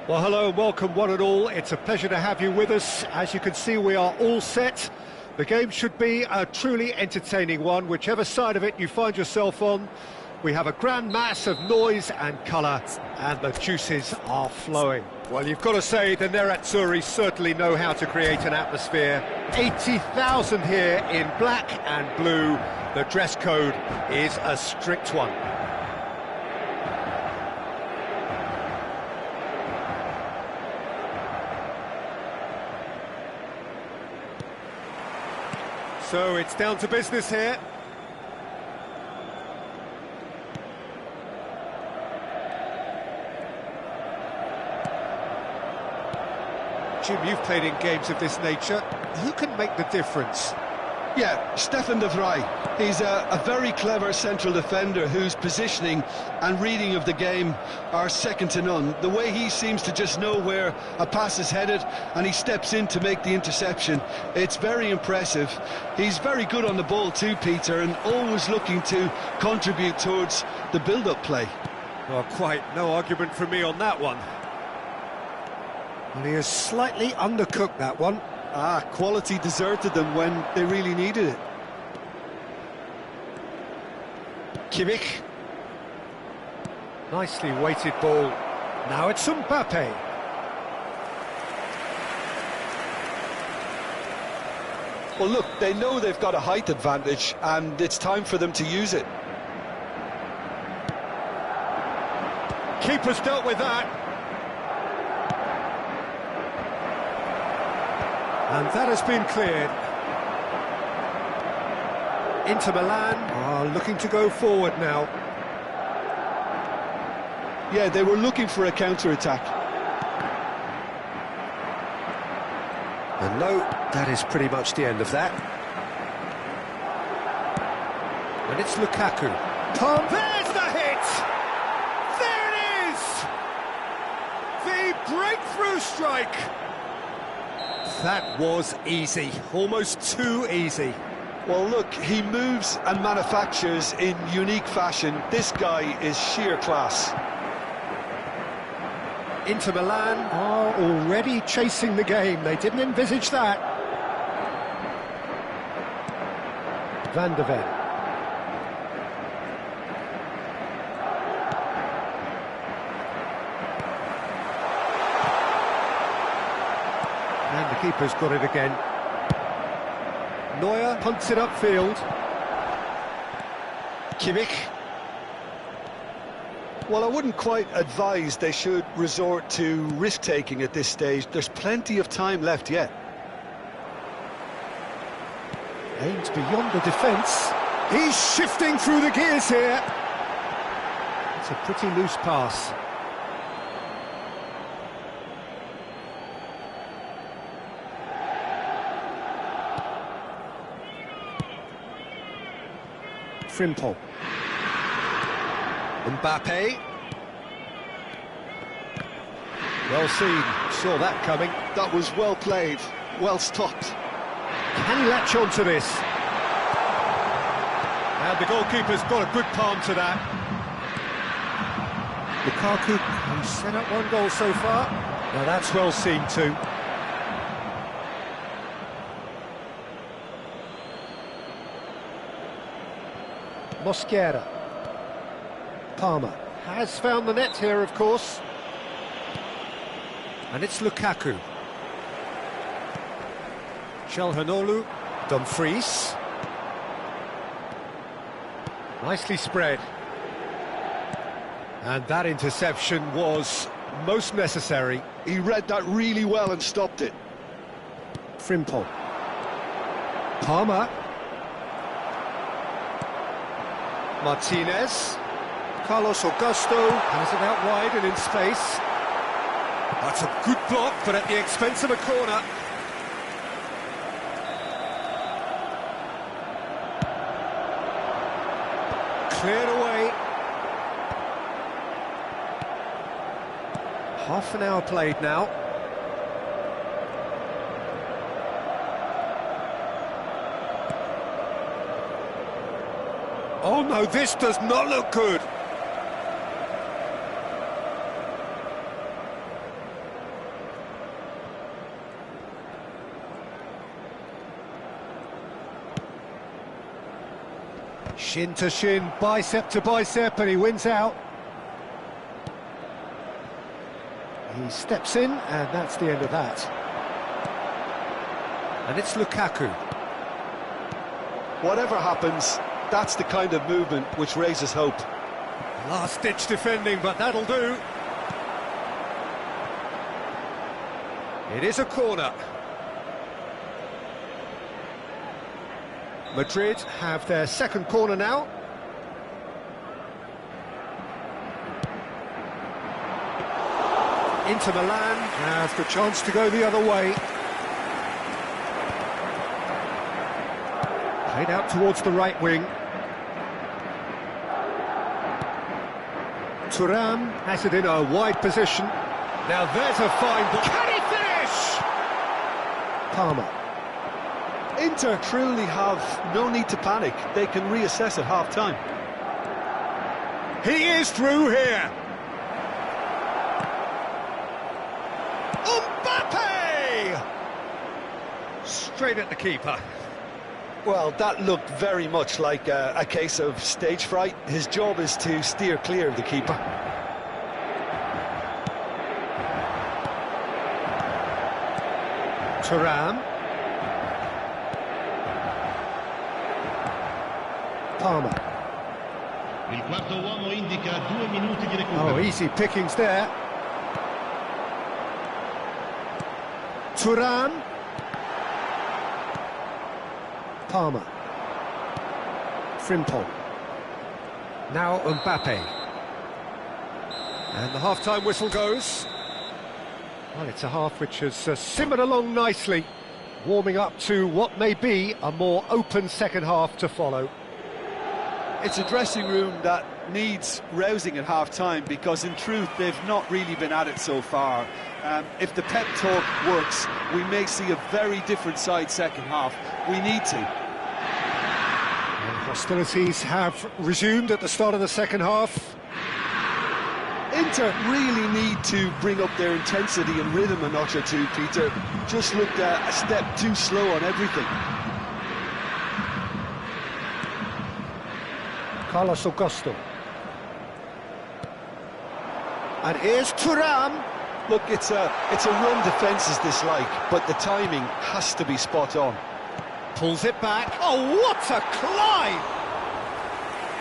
Well, hello and welcome one and all. It's a pleasure to have you with us. As you can see, we are all set. The game should be a truly entertaining one, whichever side of it you find yourself on. We have a grand mass of noise and colour, and the juices are flowing. Well, you've got to say, the Nerazzurri certainly know how to create an atmosphere. 80,000 here in black and blue. The dress code is a strict one. So it's down to business here. Jim, you've played in games of this nature. Who can make the difference? Yeah, Stefan de Vrij. He's a very clever central defender whose positioning and reading of the game are second to none. The way he seems to just know where a pass is headed and he steps in to make the interception, it's very impressive. He's very good on the ball too, Peter, and always looking to contribute towards the build-up play. Well, quite no argument from me on that one. Well, he has slightly undercooked that one. Quality deserted them when they really needed it. Kimmich. Nicely weighted ball. Now it's Mbappe. Well, look, they know they've got a height advantage, and it's time for them to use it. Keeper's dealt with that. And that has been cleared. Inter Milan are looking to go forward now. Yeah, they were looking for a counter-attack. And no, that is pretty much the end of that. And it's Lukaku. There's the hit! There it is! The breakthrough strike! That was easy, almost too easy. Well, look, he moves and manufactures in unique fashion. This guy is sheer class. Inter Milan are already chasing the game. They didn't envisage that. Van de Ven. And the keeper's got it again. Neuer punts it upfield. Kimmich. Well, I wouldn't quite advise they should resort to risk-taking at this stage. There's plenty of time left yet. Aims beyond the defence. He's shifting through the gears here. It's a pretty loose pass. Frimpong. Mbappe. Well seen, saw that coming. That was well played, well stopped. Can he latch on to this? And the goalkeeper's got a good palm to that. Lukaku has set up one goal so far. Now that's well seen too. Mosquera. Palmer has found the net here, of course. And it's Lukaku. Çalhanoğlu. Dumfries. Nicely spread. And that interception was most necessary. He read that really well and stopped it. Frimpong. Palmer. Martinez. Carlos Augusto has it out wide and in space. That's a good block, but at the expense of a corner. Cleared away. Half an hour played now. Oh no, this does not look good. Shin to shin, bicep to bicep, and he wins out. He steps in, and that's the end of that. And it's Lukaku. Whatever happens, that's the kind of movement which raises hope. Last-ditch defending, but that'll do. It is a corner. Madrid have their second corner now. Inter Milan has the chance to go the other way. Played out towards the right wing. Thuram has it in a wide position. Now there's a fine ball. Can he finish? Palmer. Inter truly have no need to panic. They can reassess at half-time. He is through here. Mbappe! Straight at the keeper. Well, that looked very much like a case of stage fright. His job is to steer clear of the keeper. Thuram. Palmer. Il quarto uomo indica 2 minuti di recupero. Oh, easy pickings there. Thuram. Palmer. Frimpong. Now Mbappe. And the half-time whistle goes. Well, it's a half which has simmered along nicely, warming up to what may be a more open second half to follow. It's a dressing room that needs rousing at half-time, because in truth they've not really been at it so far. If the pep talk works, we may see a very different side second half. We need to. And hostilities have resumed at the start of the second half. Inter really need to bring up their intensity and rhythm a notch or two, Peter. Just looked a step too slow on everything. Carlos Augusto. And here's Thuram. Look, it's a run defence this like, but the timing has to be spot on. Pulls it back. Oh, what a climb!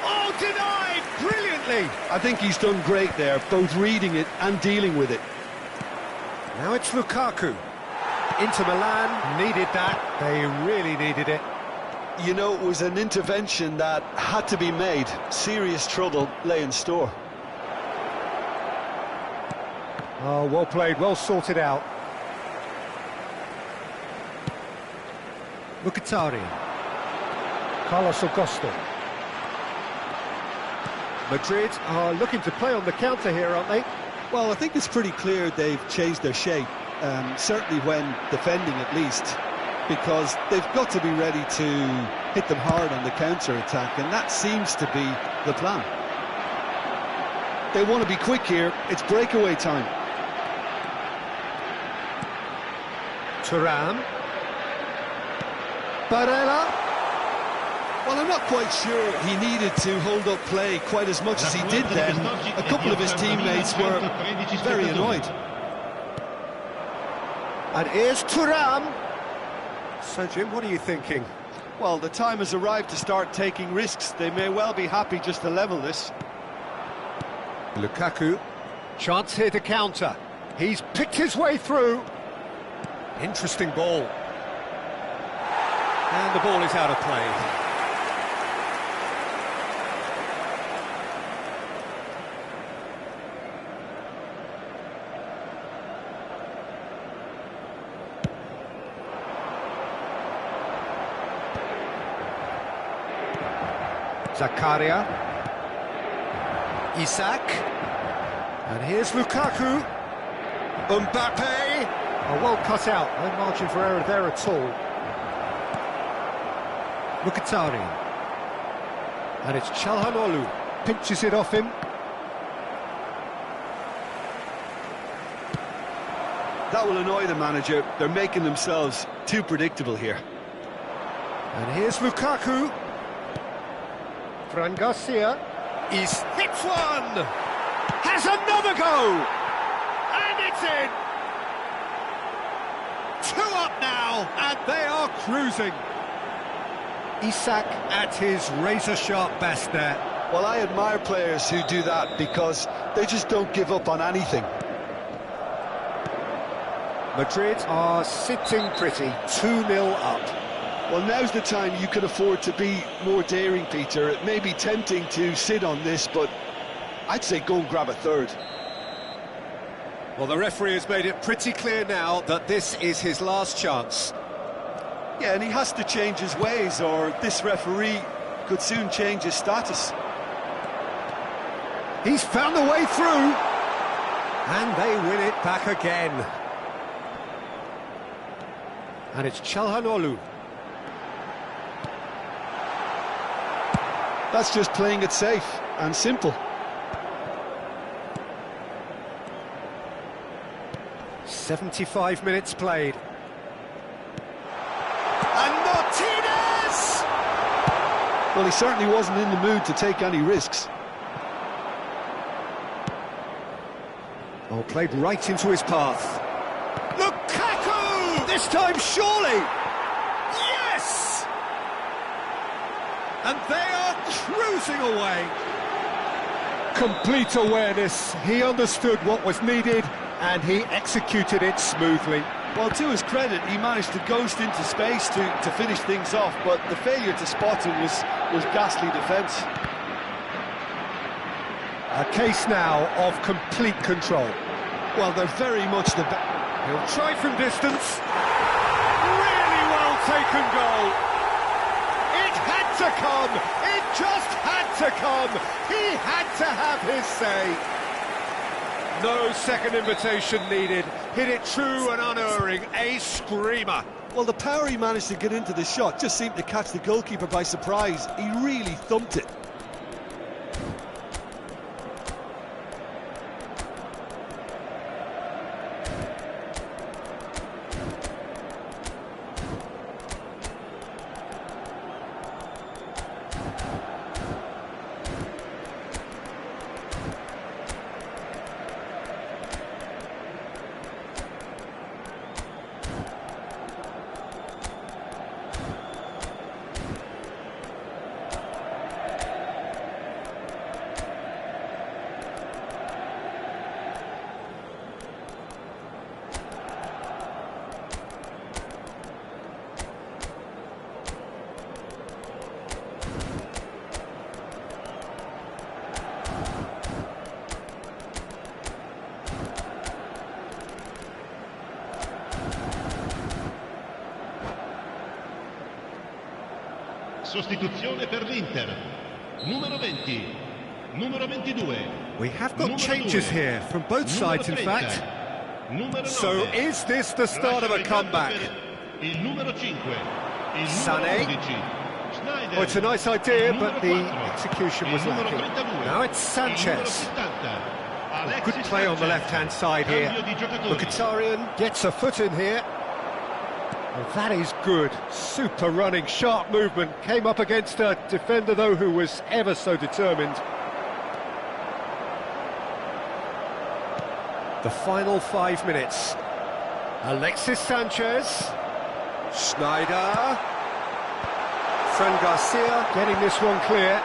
Oh, denied brilliantly. I think he's done great there, both reading it and dealing with it. Now it's Lukaku. Inter Milan needed that. They really needed it. You know, it was an intervention that had to be made. Serious trouble lay in store. Oh, well played, well sorted out. Mkhitaryan. Carlos Augusto. Madrid are looking to play on the counter here, aren't they? Well, I think it's pretty clear they've changed their shape, certainly when defending at least, because they've got to be ready to hit them hard on the counter-attack, and that seems to be the plan. They want to be quick here. It's breakaway time. Thuram. Barella. Well, I'm not quite sure he needed to hold up play quite as much as he did then. A couple of his teammates were very annoyed. And here's Thuram. So, Jim, what are you thinking? Well, the time has arrived to start taking risks. They may well be happy just to level this. Lukaku. Chance here to counter. He's picked his way through. Interesting ball. And the ball is out of play. Zakaria. Isak. And here's Lukaku. Mbappe. Oh, well cut out. No margin for error there at all. Mkhitaryan. And it's Çalhanoğlu. Pinches it off him. That will annoy the manager. They're making themselves too predictable here. And here's Lukaku. Fran Garcia. He's hits one! Has another go! And it's in! 2 up now, and they are cruising. Isak at his razor-sharp best there. Well, I admire players who do that because they just don't give up on anything. Madrid are sitting pretty, 2-0 up. Well, now's the time you can afford to be more daring, Peter. It may be tempting to sit on this, but I'd say go and grab a third. Well, the referee has made it pretty clear now that this is his last chance. Yeah, and he has to change his ways, or this referee could soon change his status. He's found the way through, and they win it back again. And it's Çalhanoğlu. That's just playing it safe and simple. "75 minutes played. And Martinez! Well, he certainly wasn't in the mood to take any risks. Oh, played right into his path. Lukaku! This time, surely! Yes! And they are cruising away. Complete awareness. He understood what was needed, and he executed it smoothly. Well, to his credit, he managed to ghost into space to finish things off, but the failure to spot him was ghastly defence. A case now of complete control. Well, they're very much the best. He'll try from distance. Really well taken goal. It had to come. It just had to come. He had to have his say. No second invitation needed. Hit it true and unerring. A screamer. Well, the power he managed to get into the shot just seemed to catch the goalkeeper by surprise. He really thumped it. Sostituzione per l'Inter. Numero 20. Numero 22. We have got changes here from both sides, in fact. So is this the start of a comeback? Il numero 5. Il Sané. Oh, it's a nice idea, but the execution was lacking. Now it's Sanchez. Good play on the left-hand side here. Mkhitaryan gets a foot in here. Well, that is good. Super running, sharp movement. Came up against a defender, though, who was ever so determined. The final 5 minutes. Alexis Sanchez. Schneider. Fran Garcia getting this one clear.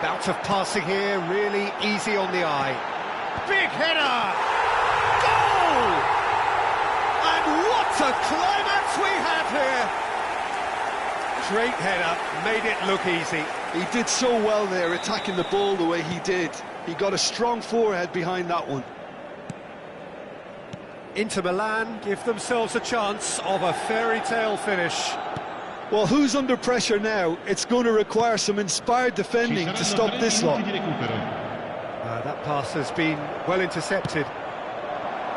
Bout of passing here, really easy on the eye. Big header! Goal! And what a climax we have here! Great header, made it look easy. He did so well there, attacking the ball the way he did. He got a strong forehead behind that one. Inter Milan give themselves a chance of a fairy tale finish. Well, who's under pressure now? It's going to require some inspired defending to stop this lot. That pass has been well intercepted.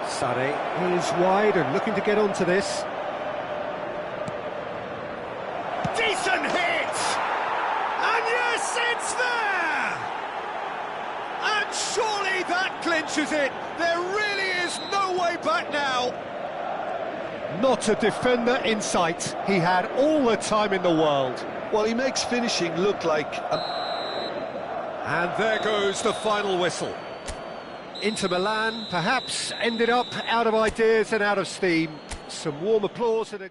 Sané is wide and looking to get onto this. Decent hit! And yes, it's there! And surely that clinches it. There really is no way back now. Not a defender in sight. He had all the time in the world. Well, he makes finishing look like And there goes the final whistle. Inter Milan perhaps ended up out of ideas and out of steam. Some warm applause and a...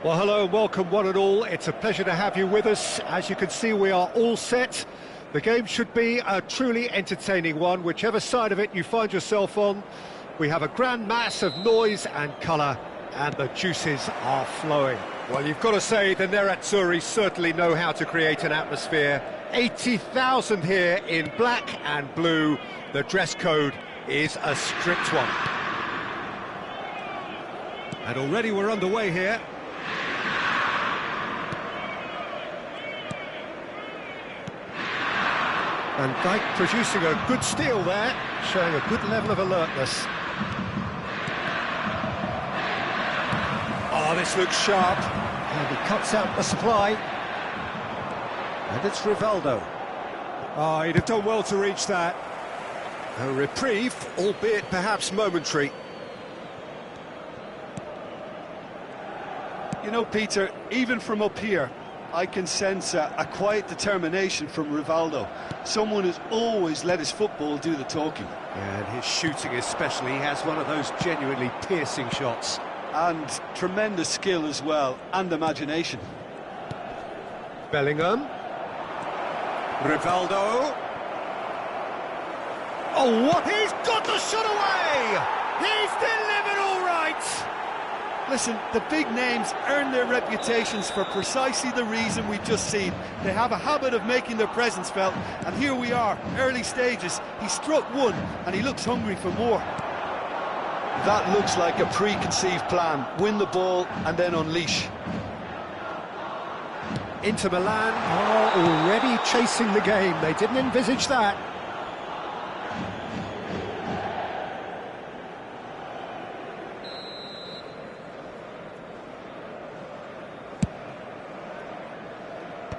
Well, hello and welcome one and all. It's a pleasure to have you with us. As you can see, we are all set. The game should be a truly entertaining one, whichever side of it you find yourself on. We have a grand mass of noise and colour, and the juices are flowing. Well, you've got to say the Nerazzurri certainly know how to create an atmosphere. 80,000 here in black and blue. The dress code is a strict one. And already we're underway here. Van Dijk producing a good steal there, showing a good level of alertness. Oh, this looks sharp. And he cuts out the supply. And it's Rivaldo. Oh, he'd have done well to reach that. A reprieve, albeit perhaps momentary. You know, Peter, even from up here, I can sense a quiet determination from Rivaldo. Someone who's always let his football do the talking. And his shooting especially, he has one of those genuinely piercing shots. And tremendous skill as well, and imagination. Bellingham. Rivaldo. Oh, what? He's got the shot away! He's delivered all right! Listen, the big names earn their reputations for precisely the reason we've just seen. They have a habit of making their presence felt, and here we are, early stages. He struck one, and he looks hungry for more. That looks like a preconceived plan. Win the ball, and then unleash. Inter Milan are already chasing the game. They didn't envisage that.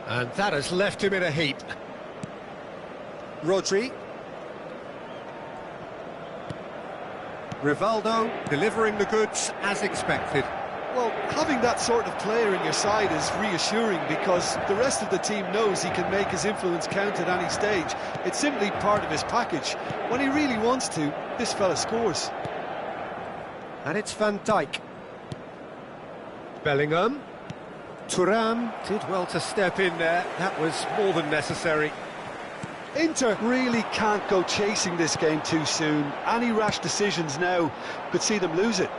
And that has left him in a heap. Rodri. Rivaldo delivering the goods as expected. Well, having that sort of player in your side is reassuring because the rest of the team knows he can make his influence count at any stage. It's simply part of his package. When he really wants to, this fella scores. And it's Van Dijk. Bellingham. Thuram did well to step in there. That was more than necessary. Inter really can't go chasing this game too soon. Any rash decisions now could see them lose it.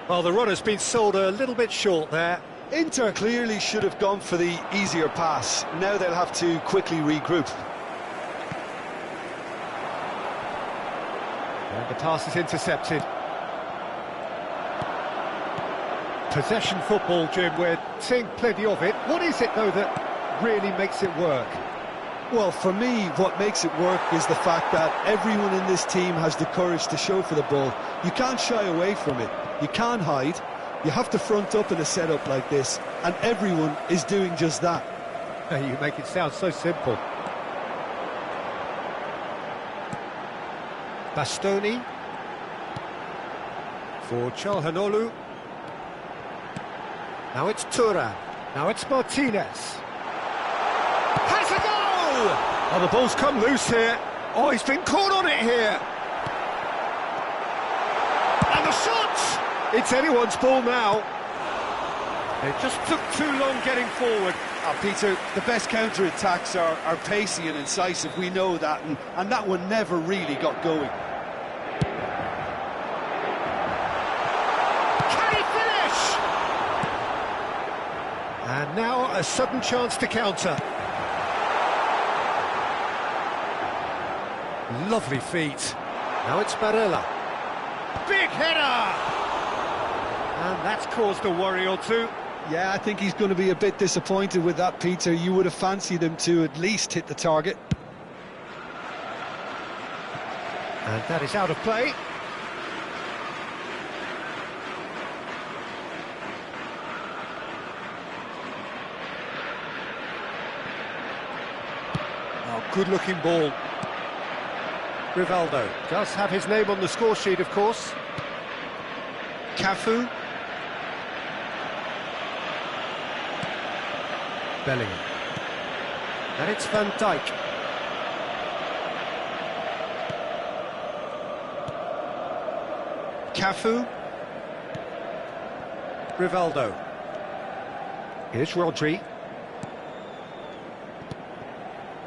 Well, the runner's been sold a little bit short there. Inter clearly should have gone for the easier pass. Now they'll have to quickly regroup. And the pass is intercepted. Possession football, Jim, we're seeing plenty of it. What is it, though, that really makes it work? Well, for me, what makes it work is the fact that everyone in this team has the courage to show for the ball. You can't shy away from it. You can't hide. You have to front up in a setup like this, and everyone is doing just that. You make it sound so simple. Bastoni. For Çalhanoğlu. Now it's Thuram. Now it's Martinez. Has a goal! Oh, the ball's come loose here. Oh, he's been caught on it here. And the shot! It's anyone's ball now. It just took too long getting forward. Peter, the best counter-attacks are pacey and incisive, we know that, and that one never really got going. Can he finish? And now a sudden chance to counter. Lovely feet. Now it's Barella. Big header! And that's caused a worry or two. Yeah, I think he's going to be a bit disappointed with that, Peter. You would have fancied him to at least hit the target. And that is out of play. Oh, good-looking ball. Rivaldo does have his name on the score sheet, of course. Cafu. Bellingham. And it's Van Dijk. Cafu. Rivaldo. Here's Rodri.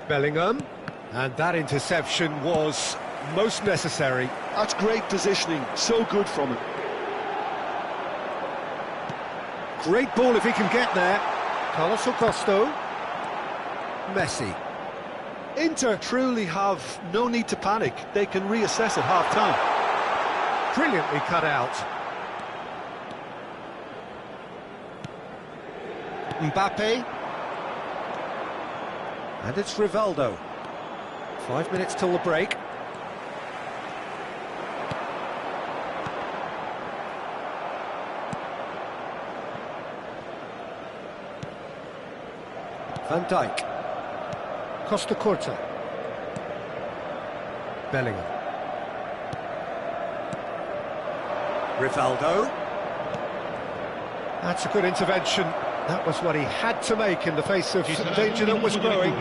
Bellingham. And that interception was most necessary. That's great positioning, so good from him. Great ball if he can get there. Carlos Augusto. Messi. Inter truly have no need to panic. They can reassess at half-time. Brilliantly cut out. Mbappe. And it's Rivaldo. 5 minutes till the break. Van Dijk. Costa Curta. Bellingham. Rivaldo. That's a good intervention. That was what he had to make in the face of some danger that was growing.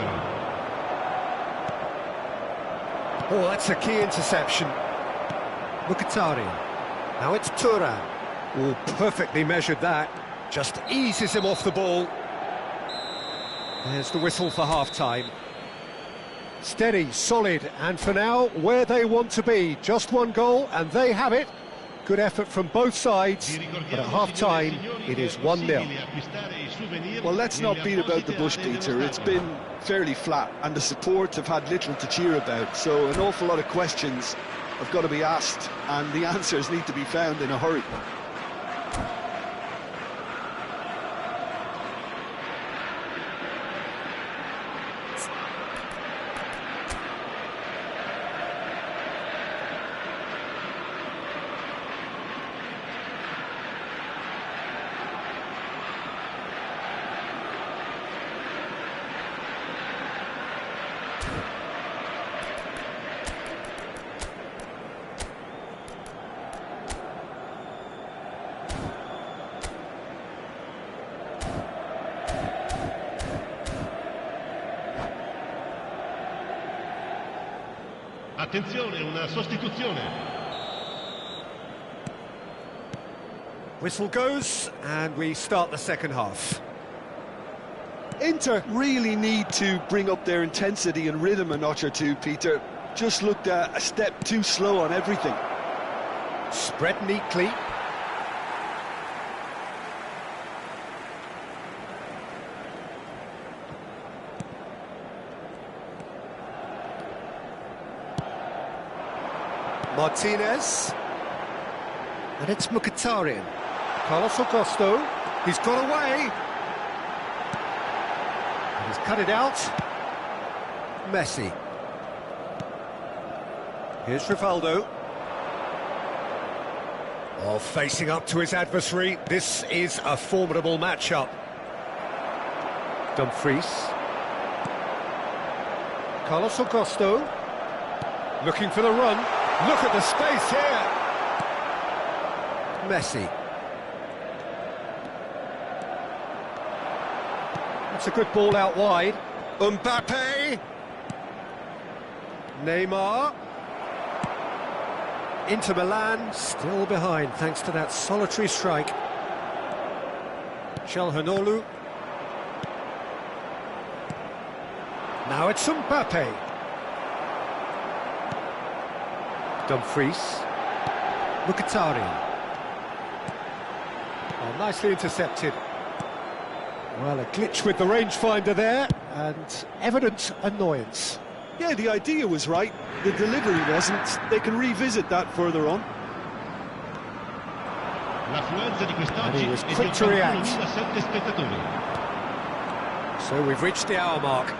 Oh, that's a key interception. Mkhitaryan. Now it's Thuram. Oh, perfectly measured that. Just eases him off the ball. There's the whistle for half-time. Steady, solid, and for now, where they want to be. Just one goal, and they have it. Good effort from both sides, but at half-time, it is 1-0. Well, let's not beat about the bush, Peter. It's been fairly flat, and the support have had little to cheer about, so an awful lot of questions have got to be asked, and the answers need to be found in a hurry. Attenzione, una sostituzione. Whistle goes, and we start the second half. Inter really need to bring up their intensity and rhythm a notch or two, Peter. Just looked a step too slow on everything. Spread neatly. Martinez. And it's Mkhitaryan. Carlos Augusto. He's got away. And he's cut it out. Messi. Here's Rivaldo. Oh, facing up to his adversary. This is a formidable matchup. Dumfries. Carlos Augusto. Looking for the run. Look at the space here. Messi. That's a good ball out wide. Mbappe. Neymar. Inter Milan still behind thanks to that solitary strike. Çalhanoğlu. Now it's Mbappe. Dumfries. Mkhitaryan. Oh, nicely intercepted. Well, a glitch with the rangefinder there, and evident annoyance. Yeah, the idea was right, the delivery wasn't. They can revisit that further on. L'affluenza di And he quest'oggi was è di quick to react. 81.7 spettatori. So we've reached the hour mark.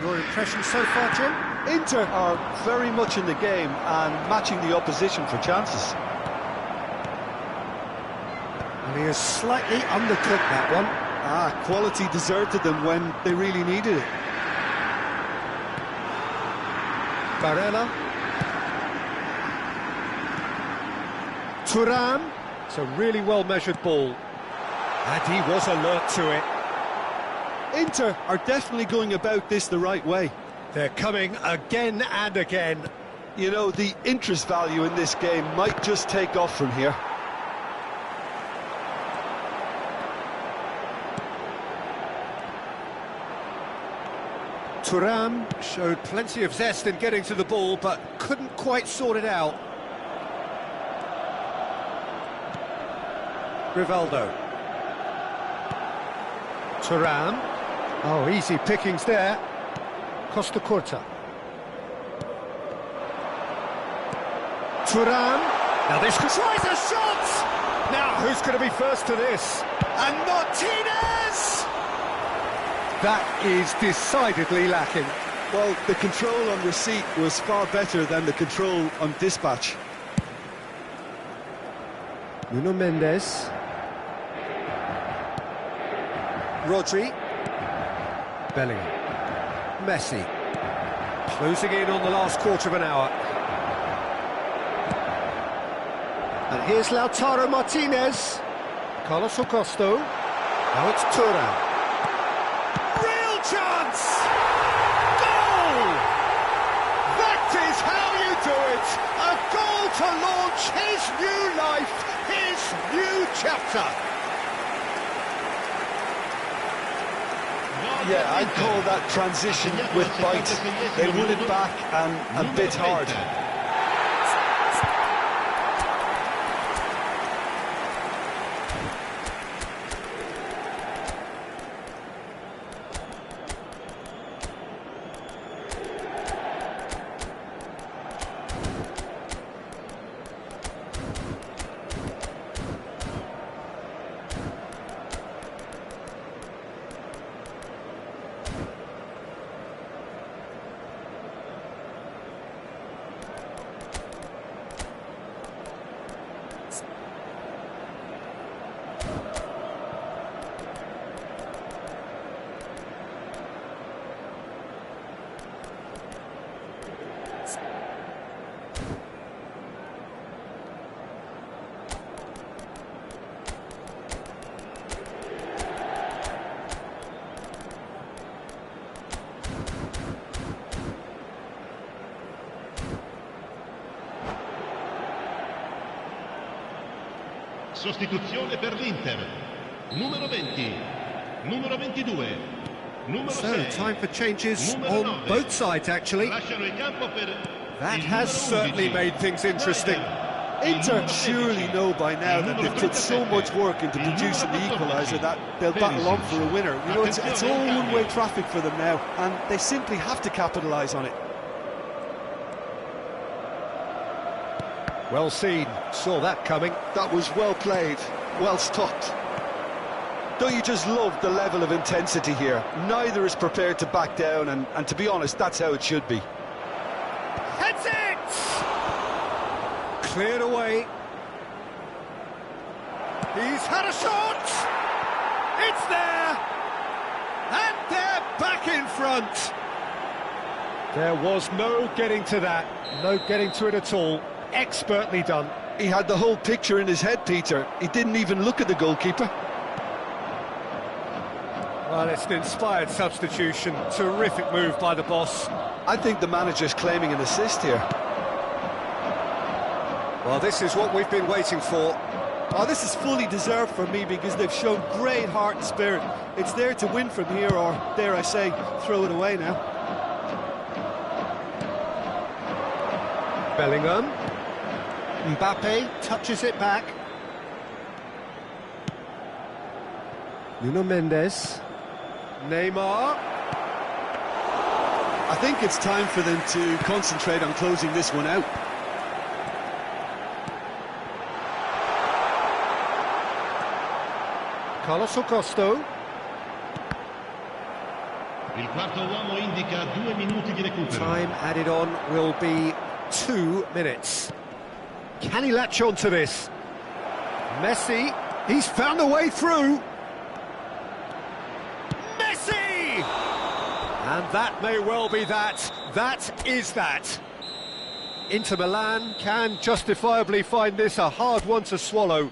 Your impression so far, Jim? Inter are very much in the game and matching the opposition for chances. And he has slightly undercooked that one. Quality deserted them when they really needed it. Barella. Thuram. It's a really well-measured ball. And he was alert to it. Inter are definitely going about this the right way. They're coming again and again. You know, the interest value in this game might just take off from here. Thuram showed plenty of zest in getting to the ball, but couldn't quite sort it out. Rivaldo. Thuram. Oh, easy pickings there. Costa Curta. Thuram. Now this tries a shot! Now who's going to be first to this? And Martinez! That is decidedly lacking. Well, the control on receipt was far better than the control on dispatch. Nuno Mendes. Rodri. Bellingham. Messi. Closing in on the last quarter of an hour. And here's Lautaro Martinez. Carlos Augusto. Now it's Thuram. Real chance! Goal! That is how you do it! A goal to launch his new life, his new chapter. Yeah, I'd call that transition with bite. They won it back and a bit hard. Sostituzione per l'Inter. Numero 20. Numero 22. Numero So, 6. time for changes Numero on 9. both sides, actually. Lasciano il campo per That il has numero certainly 11. made things interesting. Inter surely know by now that they've put so much work into producing the equaliser that they'll battle on for a winner. You know, it's all one-way traffic for them now, and they simply have to capitalise on it. Well seen, saw that coming. That was well played, well stopped. Don't you just love the level of intensity here? Neither is prepared to back down, and to be honest, that's how it should be. Heads it! Cleared away. He's had a shot! It's there! And they're back in front! There was no getting to that, no getting to it at all. Expertly done. He had the whole picture in his head, Peter. He didn't even look at the goalkeeper. Well, it's an inspired substitution. Terrific move by the boss. I think the manager's claiming an assist here. Well, this is what we've been waiting for. Oh, this is fully deserved for me because they've shown great heart and spirit. It's there to win from here, or dare I say, throw it away now. Bellingham. Mbappe touches it back. Nuno Mendes. Neymar. I think it's time for them to concentrate on closing this one out. Carlos Augusto. Il quarto uomo indica 2 minuti di recupero. Time added on will be 2 minutes. Can he latch on to this? Messi, he's found a way through. Messi! And that may well be that. That is that. Inter Milan can justifiably find this a hard one to swallow.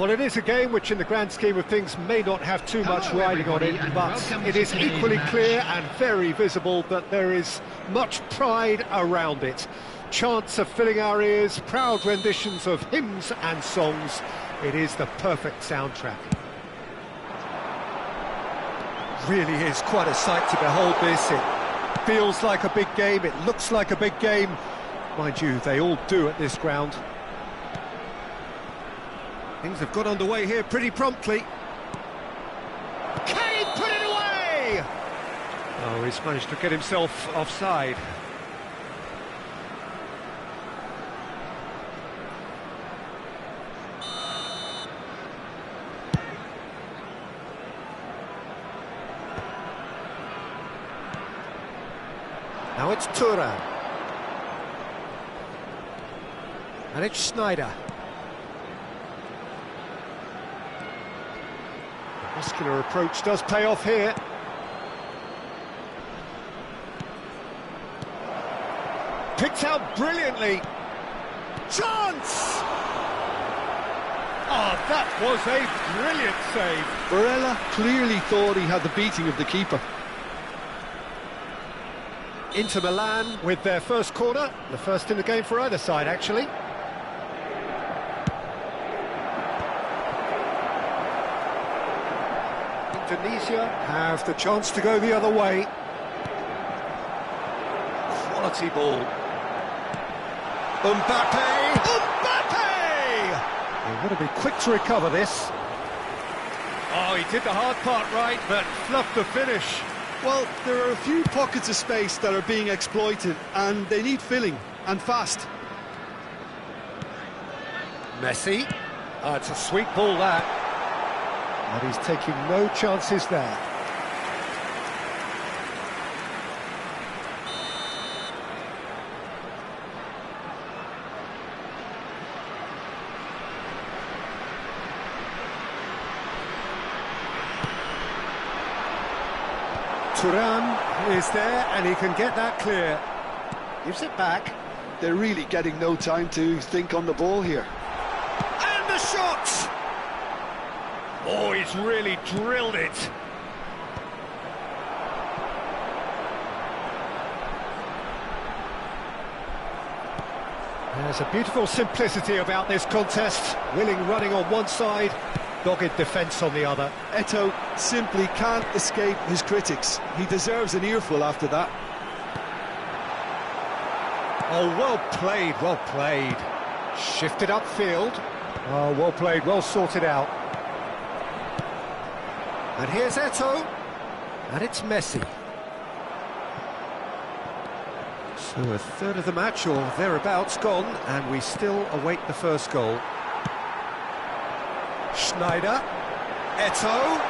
Well, it is a game which in the grand scheme of things may not have too much Hello, riding on it, everybody, and but welcome it to is today's equally match. clear and very visible that there is much pride around it. Chants are filling our ears, proud renditions of hymns and songs. It is the perfect soundtrack. Really is quite a sight to behold this. It feels like a big game, it looks like a big game. Mind you, they all do at this ground. Things have got underway here pretty promptly. Can he put it away? Oh, he's managed to get himself offside. Now it's Thuram. And it's Schneider. The muscular approach does pay off here. Picked out brilliantly. Chance! Oh, that was a brilliant save. Barella clearly thought he had the beating of the keeper. Inter Milan with their first corner, the first in the game for either side, actually. Indonesia have the chance to go the other way. Quality ball. Mbappe! Mbappe! They want to be quick to recover this. Oh, he did the hard part right, but fluffed the finish. Well, there are a few pockets of space that are being exploited, and they need filling, and fast. Messi. Oh, it's a sweet ball, that. And he's taking no chances there. Thuram is there, and he can get that clear. Gives it back. They're really getting no time to think on the ball here. And the shot! Oh, he's really drilled it. There's a beautiful simplicity about this contest. Willing running on one side, dogged defence on the other. Eto'o simply can't escape his critics. He deserves an earful after that. Oh, well played, well played. Shifted upfield. Oh, well played, well sorted out. And here's Eto'o. And it's Messi. So a third of the match, or thereabouts, gone, and we still await the first goal. Schneider. Eto'o.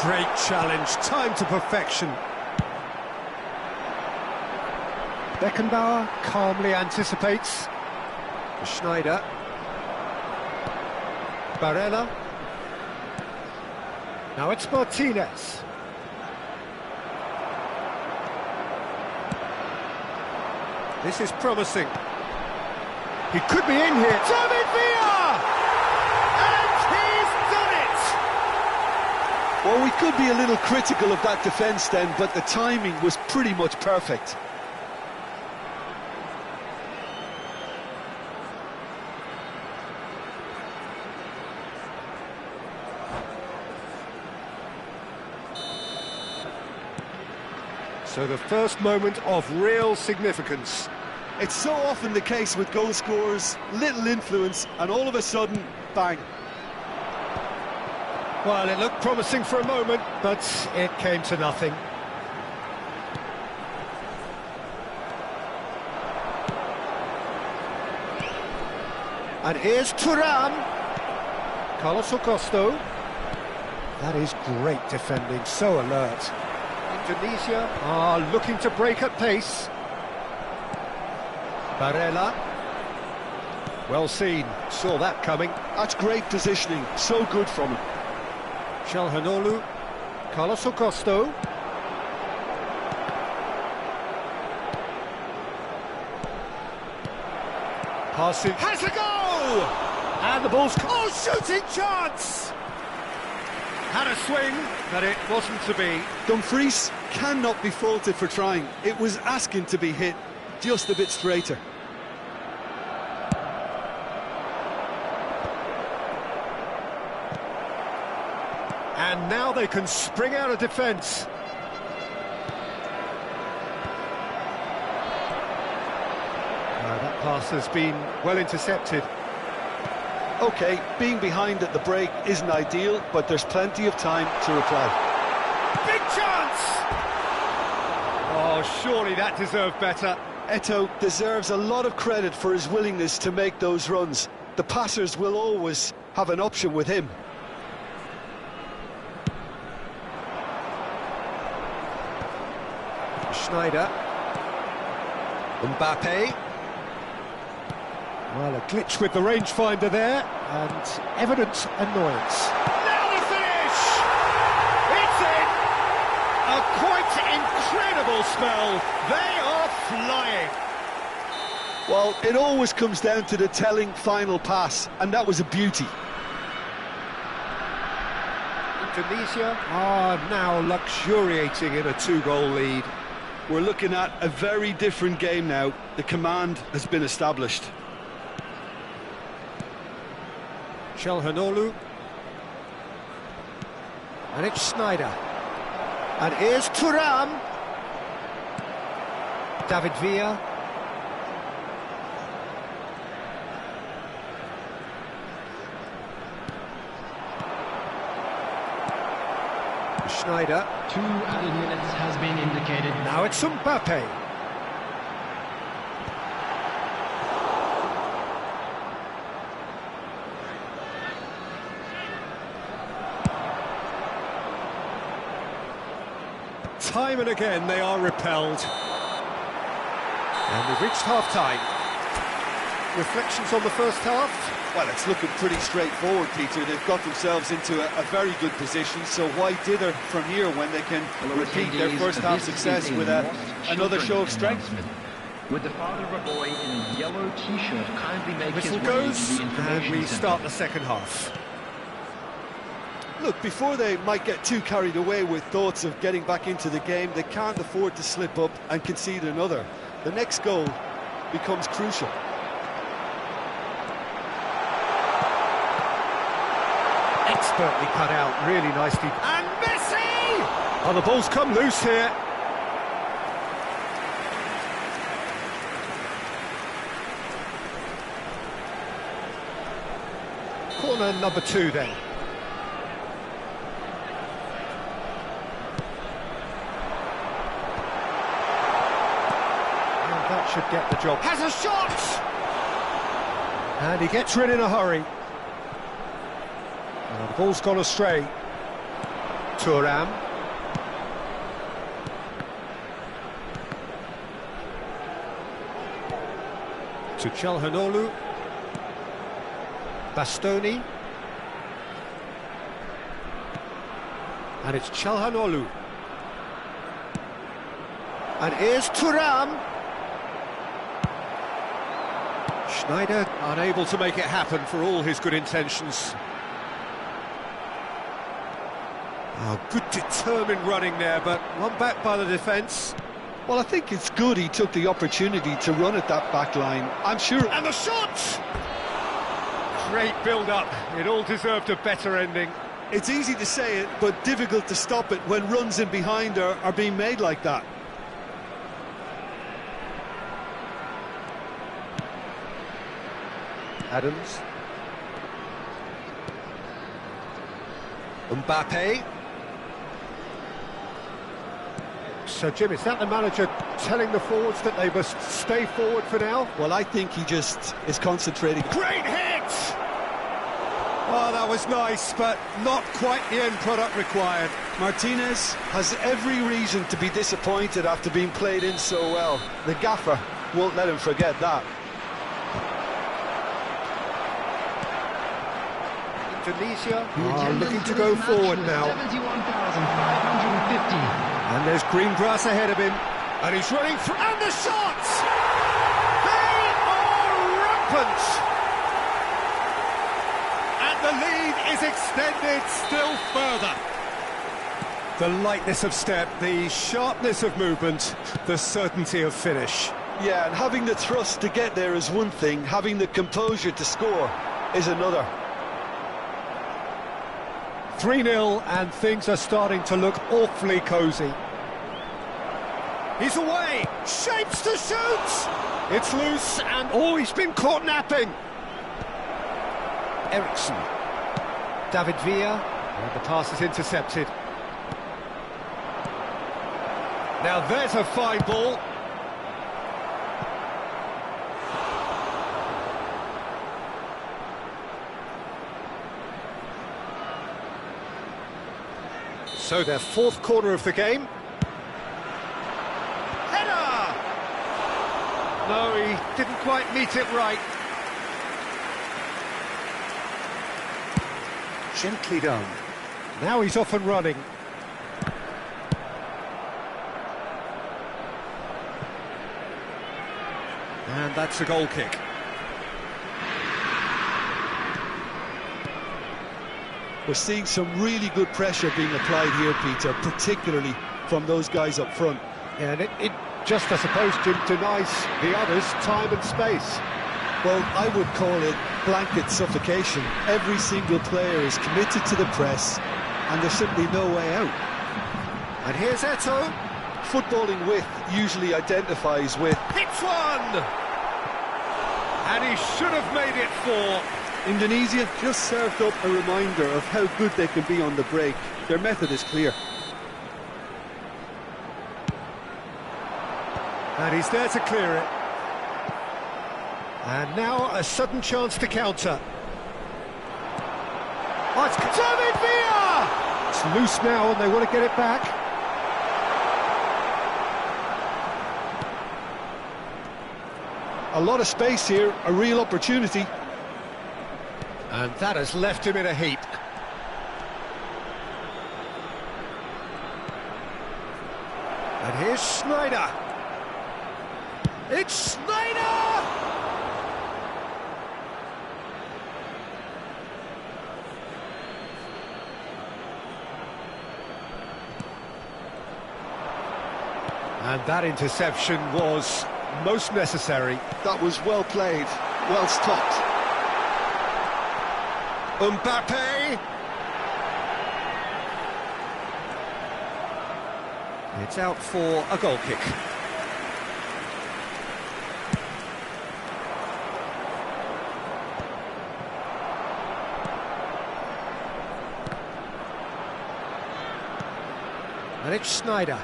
Great challenge, time to perfection. Beckenbauer calmly anticipates. Schneider. Barella. Now it's Martinez. This is promising. He could be in here. David Villa! And he's done it! Well, we could be a little critical of that defence then, but the timing was pretty much perfect. So the first moment of real significance. It's so often the case with goal scorers, little influence, and all of a sudden, bang. Well, it looked promising for a moment, but it came to nothing. And here's Thuram. Carlos Augusto. That is great defending, so alert. Indonesia are looking to break at pace. Barella. Well seen, saw that coming. That's great positioning, so good from him. Calhanoglu. Carlos Augusto. Passing. Has a goal! And the ball's... Oh, shooting chance! Had a swing, but it wasn't to be. Dumfries cannot be faulted for trying. It was asking to be hit just a bit straighter. And now they can spring out of defence. That pass has been well intercepted. OK, being behind at the break isn't ideal, but there's plenty of time to reply. Big chance! Oh, surely that deserved better. Eto'o deserves a lot of credit for his willingness to make those runs. The passers will always have an option with him. Schneider. Mbappe. Well, a glitch with the rangefinder there, and evident annoyance. Now the finish! It's in! A quite incredible spell. They are flying. Well, it always comes down to the telling final pass, and that was a beauty. Indonesia are now luxuriating in a 2-goal lead. We're looking at a very different game now. The command has been established. Çalhanoğlu. And it's Schneider. And here's Thuram. David Villa. Schneider. 2 added minutes has been indicated. Now it's Mbappe. Time and again they are repelled. And we've reached half-time. Reflections on the first half? Well, it's looking pretty straightforward, Peter. They've got themselves into a very good position, so why dither from here when they can repeat their first half success with another show of strength? With the father of a boy in a yellow t-shirt kindly make his Whistle way goes, to the information and we centre. start the second half. Look, before they might get too carried away with thoughts of getting back into the game, they can't afford to slip up and concede another. The next goal becomes crucial. Expertly cut out, really nicely. And Messi! Oh, the ball's come loose here. Corner number 2 then. And that should get the job. Has a shot! And he gets rid in a hurry. The ball's gone astray. Thuram. To Çalhanoğlu. Bastoni. And it's Çalhanoğlu. And here's Thuram. Schneider unable to make it happen for all his good intentions. Oh, good determined running there, but one back by the defence. Well, I think it's good he took the opportunity to run at that back line. I'm sure... And the shot! Great build-up. It all deserved a better ending. It's easy to say it, but difficult to stop it when runs in behind are being made like that. Adams. Mbappe. So, Jim, is that the manager telling the forwards that they must stay forward for now? Well, I think he just is concentrating. Great hit! Oh, that was nice, but not quite the end product required. Martinez has every reason to be disappointed after being played in so well. The gaffer won't let him forget that. Indonesia looking to go forward now. 71,550. And there's green grass ahead of him. And he's running through. And the shots! They are rampant! the lead is extended still further. The lightness of step, the sharpness of movement, the certainty of finish. Yeah, and having the thrust to get there is one thing, having the composure to score is another. 3-0 and things are starting to look awfully cosy. He's away, shapes to shoot! It's loose and, oh, he's been caught napping! Eriksson. David Villa, and the pass is intercepted. Now there's a fine ball. So their fourth corner of the game. Header! No, he didn't quite meet it right. Gently done. Now he's off and running. And that's a goal kick. We're seeing some really good pressure being applied here, Peter, particularly from those guys up front. Yeah, and it just, I suppose, denies the others time and space. Well, I would call it blanket suffocation. Every single player is committed to the press, and there's simply no way out. And here's Eto'o. Footballing width usually identifies with... Hits one! And he should have made it 4. Indonesia just served up a reminder of how good they can be on the break. Their method is clear. And he's there to clear it. And now a sudden chance to counter. Oh, it's David Villa! It's loose now and they want to get it back. A lot of space here, a real opportunity. And that has left him in a heap. And here's Schneider. It's Schneider! And that interception was most necessary. That was well played, well stopped. Mbappe. It's out for a goal kick. And it's Schneider.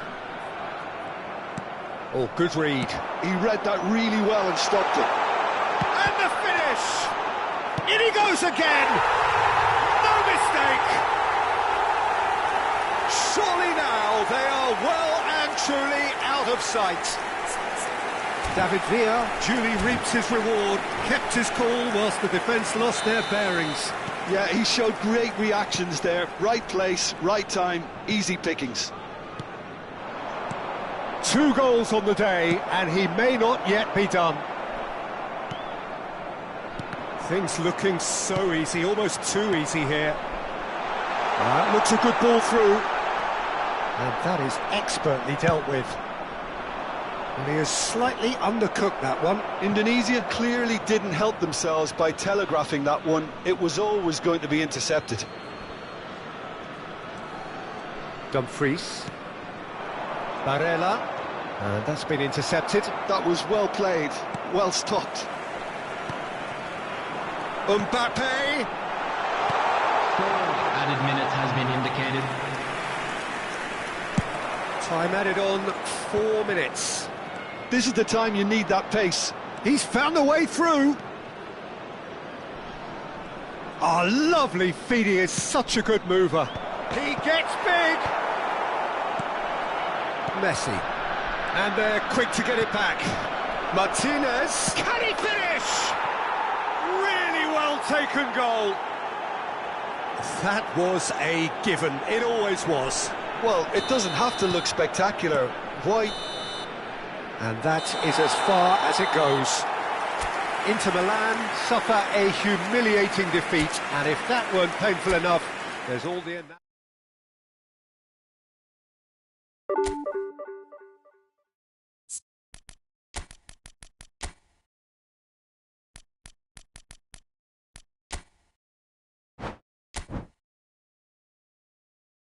Oh, good read. He read that really well and stopped it. And the finish! In he goes again! No mistake! Surely now they are well and truly out of sight. David Villa duly reaps his reward, kept his cool whilst the defence lost their bearings. Yeah, he showed great reactions there. Right place, right time, easy pickings. 2 goals on the day, and he may not yet be done. Things looking so easy, almost too easy here. That looks a good ball through. And that is expertly dealt with. And he has slightly undercooked that one. Indonesia clearly didn't help themselves by telegraphing that one. It was always going to be intercepted. Dumfries. Barella. And that's been intercepted. That was well played, well stopped. Mbappe. Added minutes has been indicated. Time added on 4 minutes. This is the time you need that pace. He's found a way through. Oh, lovely feed. He is such a good mover. He gets big. Messi. And they're quick to get it back. Martinez. Can he finish? Really well taken goal. That was a given. It always was. Well, it doesn't have to look spectacular. Why? And that is as far as it goes. Inter Milan suffer a humiliating defeat, and if that weren't painful enough, there's all the...